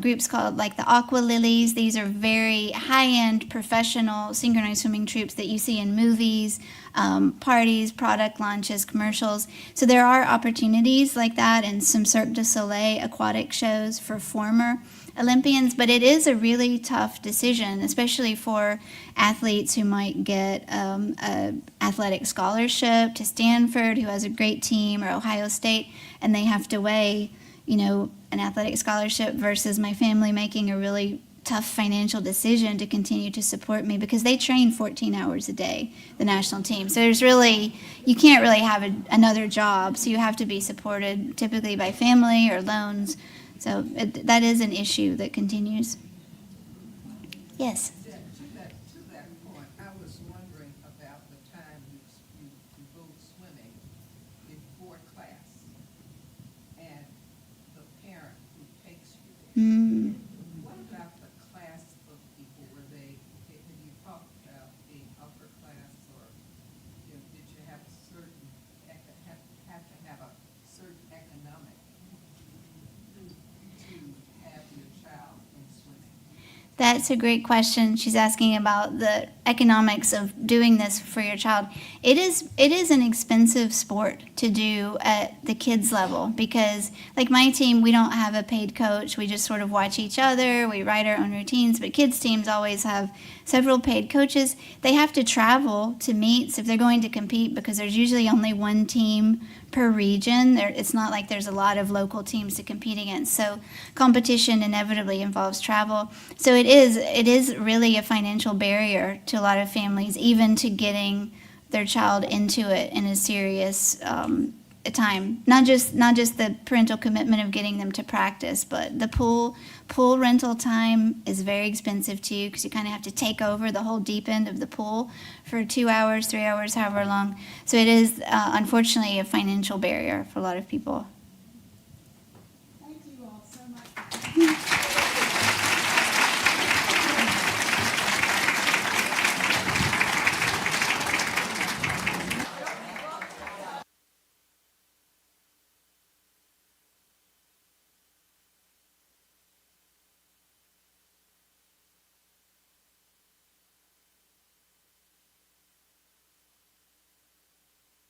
Groups called like the Aqua Lilies. These are very high-end professional synchronized swimming troops that you see in movies, parties, product launches, commercials. So there are opportunities like that and some Cirque du Soleil aquatic shows for former Olympians, but it is a really tough decision, especially for athletes who might get an athletic scholarship to Stanford, who has a great team, or Ohio State, and they have to weigh, an athletic scholarship versus my family making a really tough financial decision to continue to support me, because they train 14 hours a day, the national team. So you can't really have another job, so you have to be supported typically by family or loans. So that is an issue that continues. Yes. To that point, I was wondering about the time you go swimming before class and the parent who takes you there. What about the class of people? Have you talked about being upper class, or did you have to have a certain economic to have your child in swimming? That's a great question. She's asking about the economics of doing this for your child. It is an expensive sport to do at the kids level, because like my team, we don't have a paid coach. We just sort of watch each other. We write our own routines, but kids teams always have several paid coaches. They have to travel to meets if they're going to compete, because there's usually only one team per region. It's not like there's a lot of local teams to compete against. So competition inevitably involves travel. So it is really a financial barrier to a lot of families, even to getting their child into it in a serious time. Not just the parental commitment of getting them to practice, but the pool rental time is very expensive too, because you kind of have to take over the whole deep end of the pool for 2 hours, 3 hours, however long. So it is unfortunately a financial barrier for a lot of people.